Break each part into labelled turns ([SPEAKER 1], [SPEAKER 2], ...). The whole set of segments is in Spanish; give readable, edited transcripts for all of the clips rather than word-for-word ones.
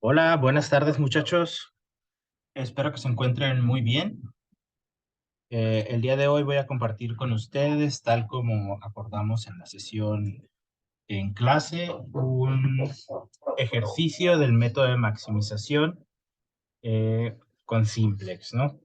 [SPEAKER 1] Hola, buenas tardes muchachos. Espero que se encuentren muy bien. El día de hoy voy a compartir con ustedes, tal como acordamos en la sesión en clase, un ejercicio del método de maximización con Simplex, ¿no?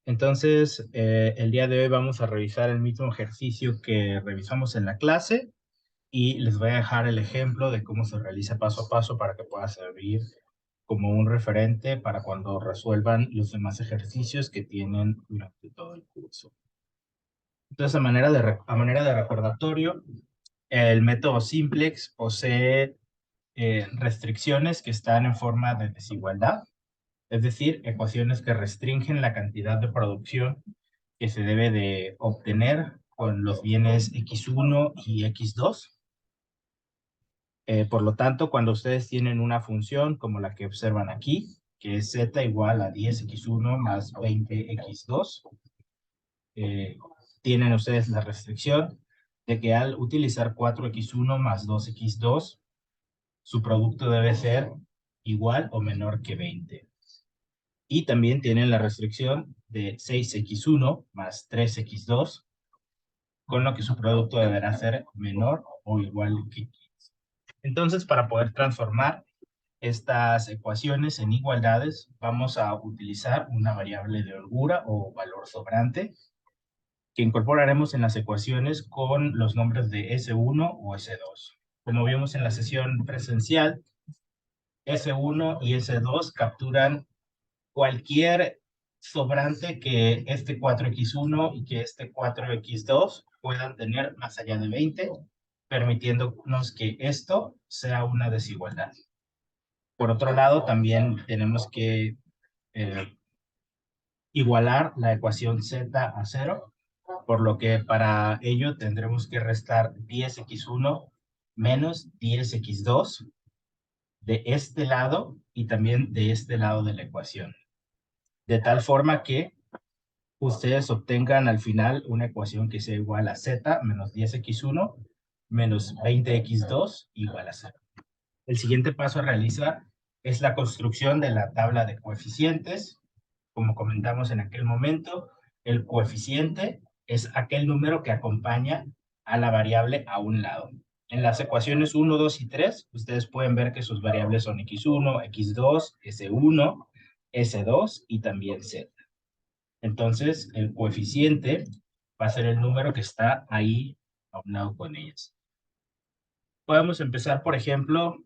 [SPEAKER 1] Entonces, el día de hoy vamos a revisar el mismo ejercicio que revisamos en la clase y les voy a dejar el ejemplo de cómo se realiza paso a paso para que pueda servir como un referente para cuando resuelvan los demás ejercicios que tienen durante todo el curso. Entonces, a manera de recordatorio, el método Simplex posee restricciones que están en forma de desigualdad, es decir, ecuaciones que restringen la cantidad de producción que se debe de obtener con los bienes x1 y x2. Por lo tanto, cuando ustedes tienen una función como la que observan aquí, que es z igual a 10x1 más 20x2, eh, tienen ustedes la restricción de que al utilizar 4x1 más 2x2, su producto debe ser igual o menor que 20. Y también tienen la restricción de 6x1 más 3x2, con lo que su producto deberá ser menor o igual que 15. Entonces, para poder transformar estas ecuaciones en igualdades, vamos a utilizar una variable de holgura o valor sobrante que incorporaremos en las ecuaciones con los nombres de S1 o S2. Como vimos en la sesión presencial, S1 y S2 capturan cualquier sobrante que este 4x1 y que este 4x2 puedan tener más allá de 20, permitiéndonos que esto sea una desigualdad. Por otro lado, también tenemos que eh, igualar la ecuación z a 0, por lo que para ello tendremos que restar 10x1 menos 10x2 de este lado y también de este lado de la ecuación, de tal forma que ustedes obtengan al final una ecuación que sea igual a z menos 10x1 menos 20x2 igual a 0. El siguiente paso a realizar es la construcción de la tabla de coeficientes. Como comentamos en aquel momento, el coeficiente es aquel número que acompaña a la variable a un lado. En las ecuaciones 1, 2 y 3, ustedes pueden ver que sus variables son x1, x2, s1, s2 y también z. Entonces, el coeficiente va a ser el número que está ahí a un lado con ellas. Podemos empezar, por ejemplo,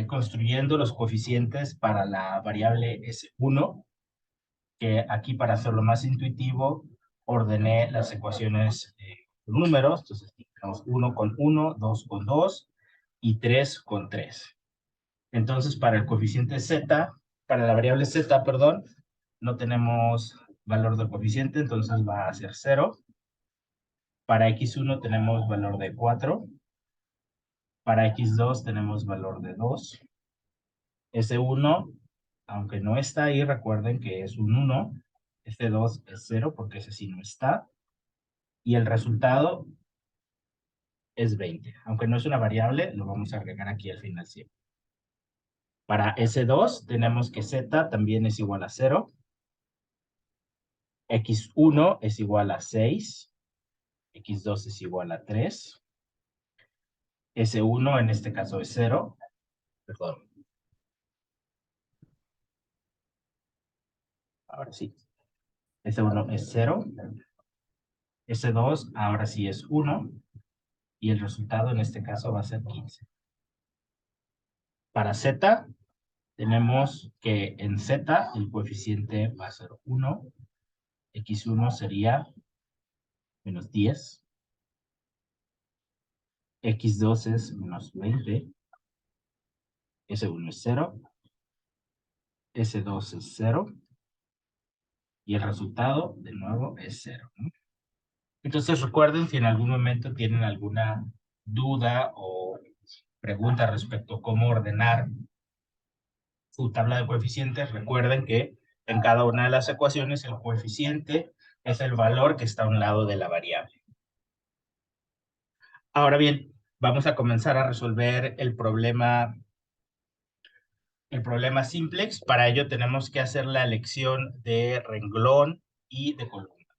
[SPEAKER 1] construyendo los coeficientes para la variable S1, que aquí para hacerlo más intuitivo, ordené las ecuaciones con números. Entonces, tenemos 1 con 1, 2 con 2 y 3 con 3. Entonces, para el coeficiente Z, para la variable Z, perdón, no tenemos valor del coeficiente, entonces va a ser 0. Para x1 tenemos valor de 4. Para x2 tenemos valor de 2. S1, aunque no está ahí, recuerden que es un 1. Este 2 es 0 porque ese sí no está. Y el resultado es 20. Aunque no es una variable, lo vamos a agregar aquí al final siempre. Para S2 tenemos que Z también es igual a 0. X1 es igual a 6. X2 es igual a 3. S1 en este caso es 0. Perdón. Ahora sí. S1 es 0. S2 ahora sí es 1. Y el resultado en este caso va a ser 15. Para Z, tenemos que en Z el coeficiente va a ser 1. X1 sería menos 10. X2 es menos 20. S1 es 0. S2 es 0. Y el resultado, de nuevo, es 0, ¿no? Entonces recuerden, si en algún momento tienen alguna duda o pregunta respecto a cómo ordenar su tabla de coeficientes, recuerden que en cada una de las ecuaciones el coeficiente es el valor que está a un lado de la variable. Ahora bien, vamos a comenzar a resolver el problema el problema simplex. Para ello tenemos que hacer la elección de renglón y de columna,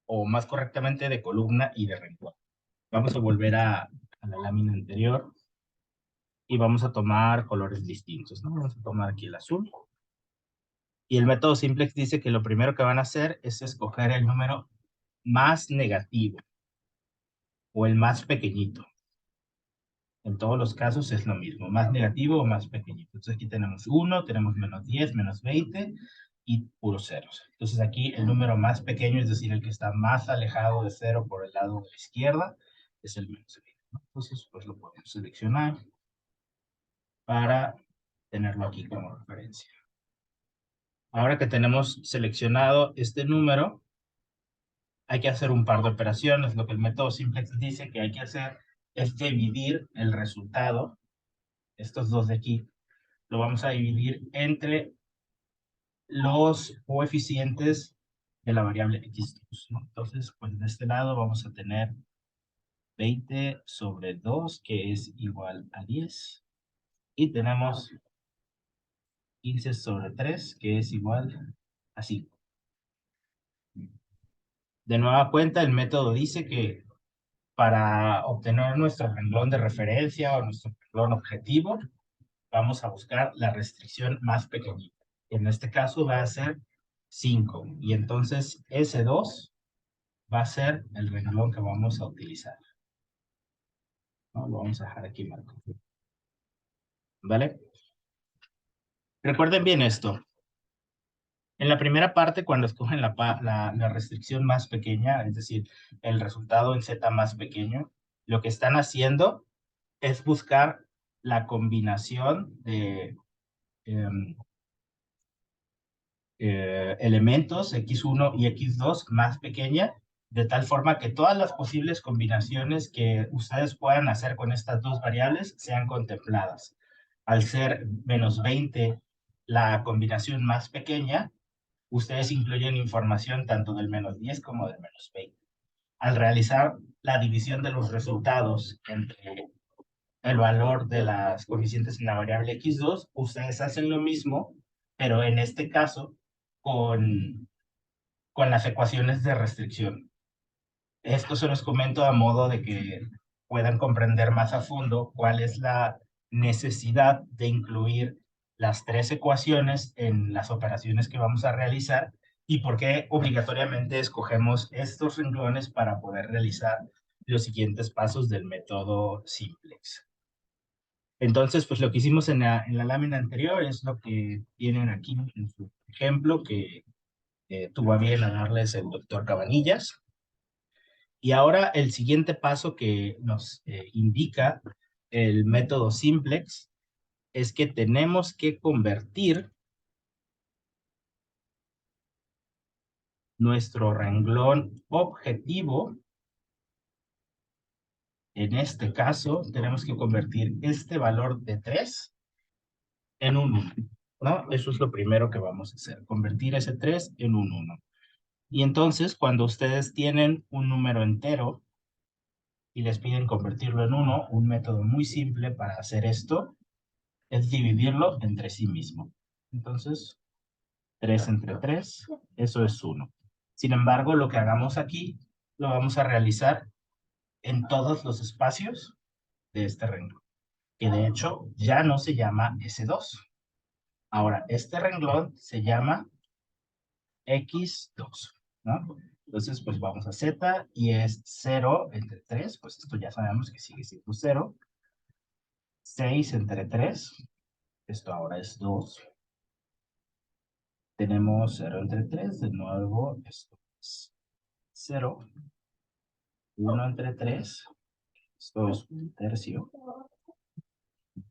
[SPEAKER 1] o más correctamente de columna y de renglón. Vamos a volver a la lámina anterior y vamos a tomar colores distintos, ¿no? Vamos a tomar aquí el azul. Y el método simplex dice que lo primero que van a hacer es escoger el número más negativo o el más pequeñito. En todos los casos es lo mismo, más negativo o más pequeñito. Entonces aquí tenemos 1, tenemos menos 10, menos 20 y puros ceros. Entonces aquí el número más pequeño, es decir, el que está más alejado de 0 por el lado de la izquierda, es el menos 20, ¿no? Entonces pues lo podemos seleccionar para tenerlo aquí como referencia. Ahora que tenemos seleccionado este número, hay que hacer un par de operaciones. Lo que el método simplex dice que hay que hacer es dividir el resultado, estos dos de aquí, lo vamos a dividir entre los coeficientes de la variable x2, ¿no? Entonces, pues de este lado vamos a tener 20 sobre 2, que es igual a 10. Y tenemos 15 sobre 3, que es igual a 5. De nueva cuenta, el método dice que para obtener nuestro renglón de referencia o nuestro renglón objetivo, vamos a buscar la restricción más pequeñita. En este caso va a ser 5. Y entonces S2 va a ser el renglón que vamos a utilizar, ¿no? Lo vamos a dejar aquí marcado. ¿Vale? Recuerden bien esto. En la primera parte, cuando escogen la restricción más pequeña, es decir, el resultado en Z más pequeño, lo que están haciendo es buscar la combinación de elementos x1 y x2 más pequeña, de tal forma que todas las posibles combinaciones que ustedes puedan hacer con estas dos variables sean contempladas. Al ser menos 20 la combinación más pequeña, ustedes incluyen información tanto del menos 10 como del menos 20. Al realizar la división de los resultados entre el valor de las coeficientes en la variable x2, ustedes hacen lo mismo, pero en este caso con, con las ecuaciones de restricción. Esto se los comento a modo de que puedan comprender más a fondo cuál es la necesidad de incluir las tres ecuaciones en las operaciones que vamos a realizar y por qué obligatoriamente escogemos estos renglones para poder realizar los siguientes pasos del método simplex. Entonces, pues lo que hicimos en la lámina anterior es lo que tienen aquí en su ejemplo que tuvo a bien a darles el doctor Cabanillas. Y ahora el siguiente paso que nos indica el método simplex es que tenemos que convertir nuestro renglón objetivo. En este caso, tenemos que convertir este valor de 3 en un 1, ¿no? Eso es lo primero que vamos a hacer, convertir ese 3 en un 1. Y entonces, cuando ustedes tienen un número entero y les piden convertirlo en 1, un método muy simple para hacer esto es dividirlo entre sí mismo. Entonces, 3 entre 3, eso es 1. Sin embargo, lo que hagamos aquí, lo vamos a realizar en todos los espacios de este renglón, que de hecho ya no se llama S2. Ahora, este renglón se llama X2, ¿no? Entonces, pues vamos a Z y es 0 entre 3, pues esto ya sabemos que sigue siendo 0. 6 entre 3, esto ahora es 2. Tenemos 0 entre 3, de nuevo, esto es 0. 1 entre 3, esto es un tercio.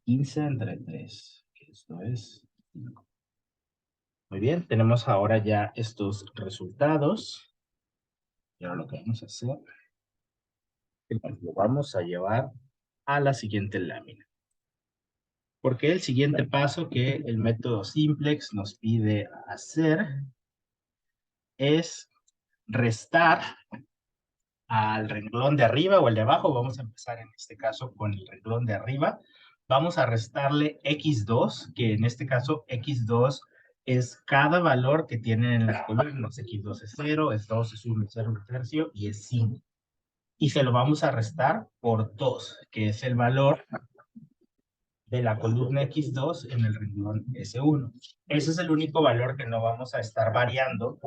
[SPEAKER 1] 15 entre 3, esto es 5. Muy bien, tenemos ahora ya estos resultados. Y ahora lo que vamos a hacer es que lo vamos a llevar a la siguiente lámina. Porque el siguiente paso que el método simplex nos pide hacer es restar al renglón de arriba o el de abajo. Vamos a empezar en este caso con el renglón de arriba. vamos a restarle x2, que en este caso x2 es cada valor que tienen en las columnas. x2 es 0, es 2, es 1, es 0, 1 tercio y es 5. Y se lo vamos a restar por 2, que es el valor de la columna x2 en el renglón S1. Ese es el único valor que no vamos a estar variando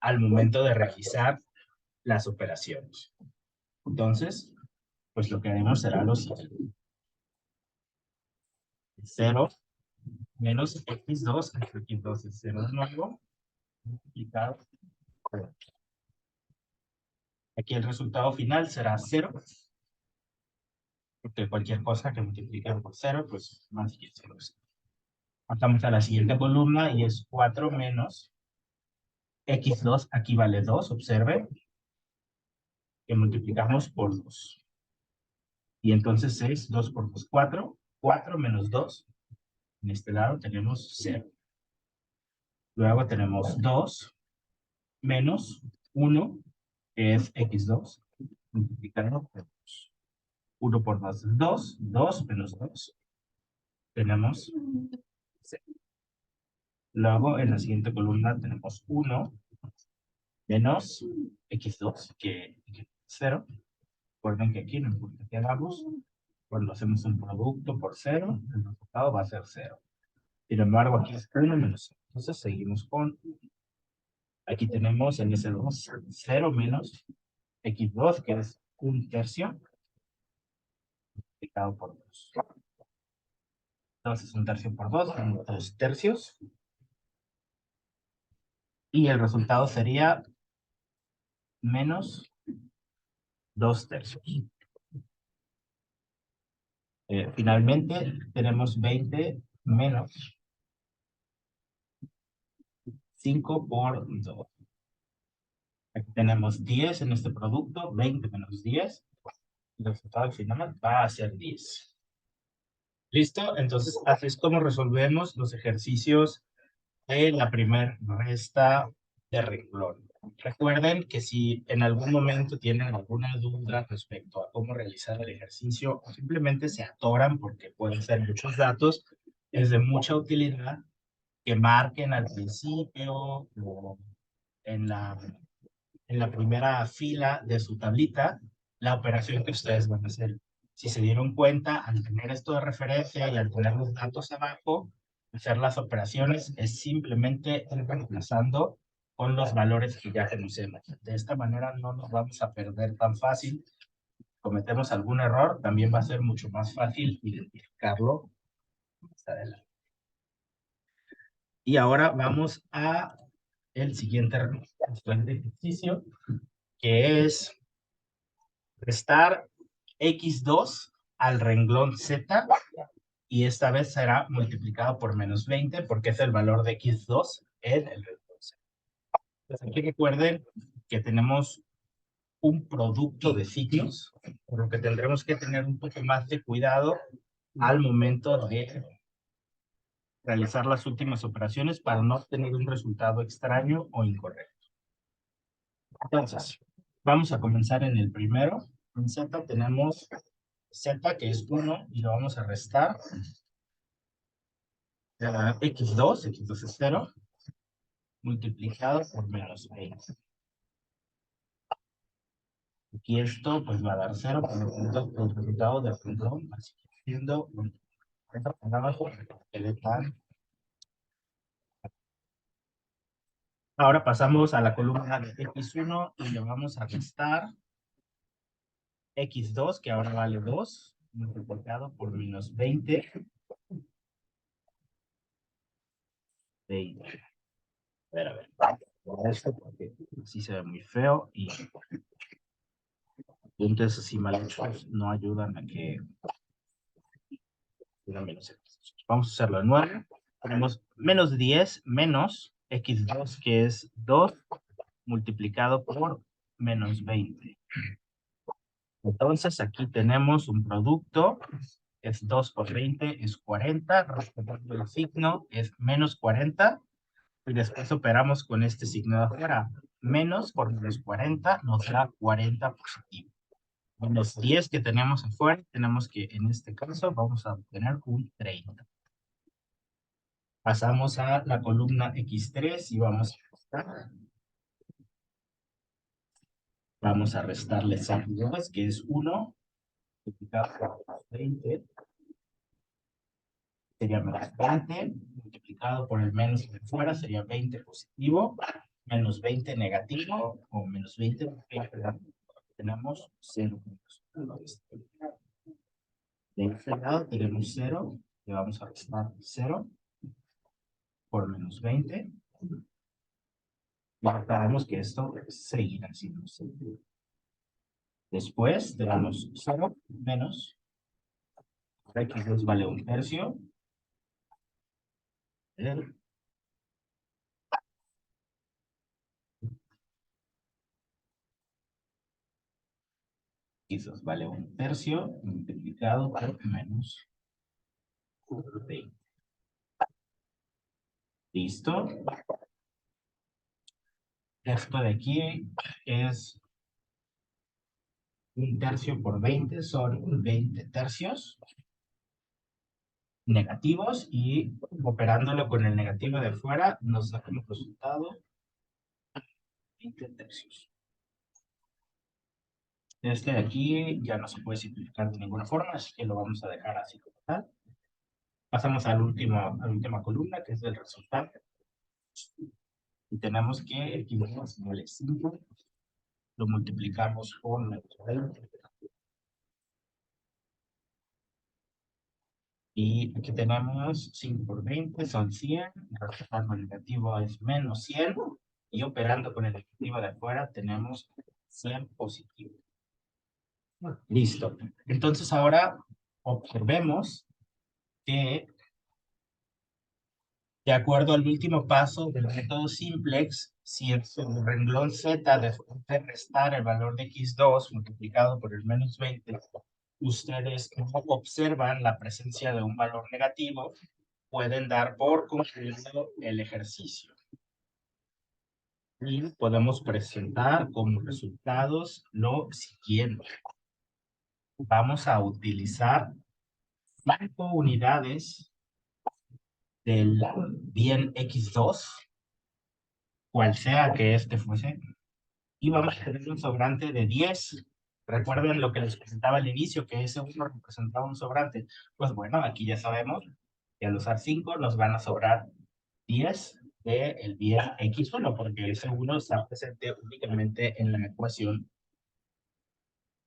[SPEAKER 1] al momento de realizar las operaciones. Entonces, pues lo que haremos será lo siguiente. 0 menos x2, x2 es 0 de nuevo, multiplicado por... Aquí el resultado final será 0, porque cualquier cosa que multipliquen por 0, pues más que 0. Pasamos a la siguiente columna y es 4 menos x2, aquí vale 2, observe, que multiplicamos por 2. Y entonces es 2 por 2, 4, 4 menos 2, en este lado tenemos 0. Luego tenemos 2 menos 1, que es x2, multiplicado por 2. 1 por 2 es 2, 2 menos 2, tenemos 0. Luego en la siguiente columna tenemos 1 menos x2, que es 0. Recuerden que aquí no importa qué hagamos, cuando hacemos un producto por 0, el resultado va a ser 0. Sin embargo, aquí es 1 menos 0. Entonces seguimos con, aquí tenemos en ese 2, 0 menos x2, que es 1 tercio, multiplicado por 2. Entonces 1 tercio por 2, 2 tercios. Y el resultado sería menos 2 tercios. Finalmente, tenemos 20 menos 5 por 2. Aquí tenemos 10 en este producto, 20 menos 10. El resultado final va a ser 10. ¿Listo? Entonces, así es como resolvemos los ejercicios de la primera resta de renglón. Recuerden que si en algún momento tienen alguna duda respecto a cómo realizar el ejercicio o simplemente se atoran porque pueden ser muchos datos, es de mucha utilidad que marquen al principio o en la primera fila de su tablita la operación que ustedes van a hacer. Si se dieron cuenta, al tener esto de referencia y al tener los datos abajo, hacer las operaciones es simplemente ir reemplazando con los valores que ya conocemos. De esta manera no nos vamos a perder tan fácil. Si cometemos algún error, también va a ser mucho más fácil identificarlo más adelante. Y ahora vamos a el siguiente ejercicio, que es restar x2 al renglón z, y esta vez será multiplicado por menos 20 porque es el valor de x2 en el renglón z. Entonces aquí recuerden que tenemos un producto de signos, por lo que tendremos que tener un poco más de cuidado al momento de realizar las últimas operaciones para no obtener un resultado extraño o incorrecto. Entonces, vamos a comenzar en el primero. En z tenemos z, que es 1, y lo vamos a restar. x2 es 0, multiplicado por menos 20. Aquí esto pues va a dar 0, por lo tanto el resultado del renglón va a seguir siendo abajo, Ahora pasamos a la columna de x1 y le vamos a restar x2, que ahora vale 2, multiplicado por menos 20. 20. A ver, esto porque así se ve muy feo y puntos así mal hechos no ayudan a que tengan menos ejercicios. Vamos a hacerlo de nuevo. Tenemos menos 10 menos x2, que es 2, multiplicado por menos 20. Entonces aquí tenemos un producto, es 2 por 20, es 40, respetando el signo, es menos 40, y después operamos con este signo de afuera. Menos por menos 40 nos da 40 positivo. Los 10 que tenemos afuera, tenemos que, en este caso, vamos a obtener un 30. Pasamos a la columna X3 y vamos a restar. Vamos a restarle 2, que es 1, multiplicado por 20, sería menos 20, multiplicado por el menos de fuera, sería 20 positivo, menos 20 negativo, o menos 20, tenemos 0. De este lado tenemos 0, le vamos a restar 0 por menos 20. Y sabemos que esto seguirá siendo 0. Después tenemos 0 menos x2 vale 1/3. X2 vale 1/3 multiplicado por menos 20. ¿Listo? Esto de aquí es 1/3 por 20, son 20 tercios negativos, y operándolo con el negativo de fuera nos da como resultado 20 tercios. Este de aquí ya no se puede simplificar de ninguna forma, así que lo vamos a dejar así como tal. Pasamos a la última columna, que es el resultado. Y tenemos que el kilogramos vale 5, lo multiplicamos por menos 20. Y aquí tenemos 5 por 20, son 100. Restando el negativo es menos 100. Y operando con el negativo de afuera tenemos 100 positivo. Listo. Entonces ahora observemos que, de acuerdo al último paso del método simplex, si el renglón z de restar el valor de x2 multiplicado por el menos 20, ustedes no observan la presencia de un valor negativo, pueden dar por concluido el ejercicio. Y podemos presentar como resultados lo siguiente. Vamos a utilizar 5 unidades del bien x2, cual sea que este fuese, y vamos a tener un sobrante de 10. Recuerden lo que les presentaba al inicio, que ese 1 representaba un sobrante. Pues bueno, aquí ya sabemos que al usar 5 nos van a sobrar 10 del bien x1, porque ese 1 está presente únicamente en la ecuación.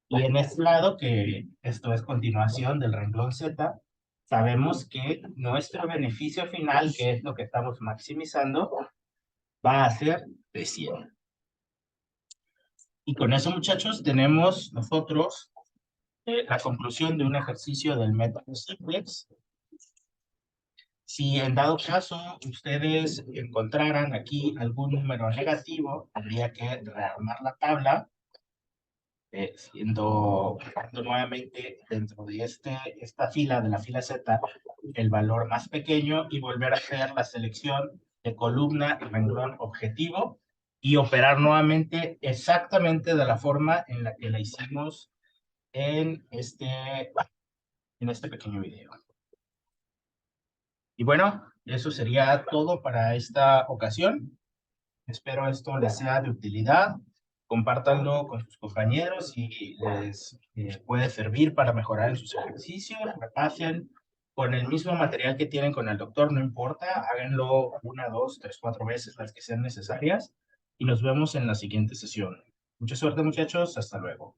[SPEAKER 1] Y en este lado, que esto es continuación del renglón z, sabemos que nuestro beneficio final, que es lo que estamos maximizando, va a ser de 100. Y con eso, muchachos, tenemos nosotros la conclusión de un ejercicio del método simplex. Si en dado caso ustedes encontraran aquí algún número negativo, habría que rearmar la tabla, siendo nuevamente dentro de esta fila, de la fila Z, el valor más pequeño, y volver a hacer la selección de columna y renglón objetivo, y operar nuevamente exactamente de la forma en la que la hicimos en este pequeño video. Y bueno, eso sería todo para esta ocasión. Espero esto les sea de utilidad. Compártanlo con sus compañeros y les puede servir para mejorar en sus ejercicios. Repasen con el mismo material que tienen con el doctor, no importa. Háganlo 1, 2, 3, 4 veces, las que sean necesarias. Y nos vemos en la siguiente sesión. Mucha suerte, muchachos. Hasta luego.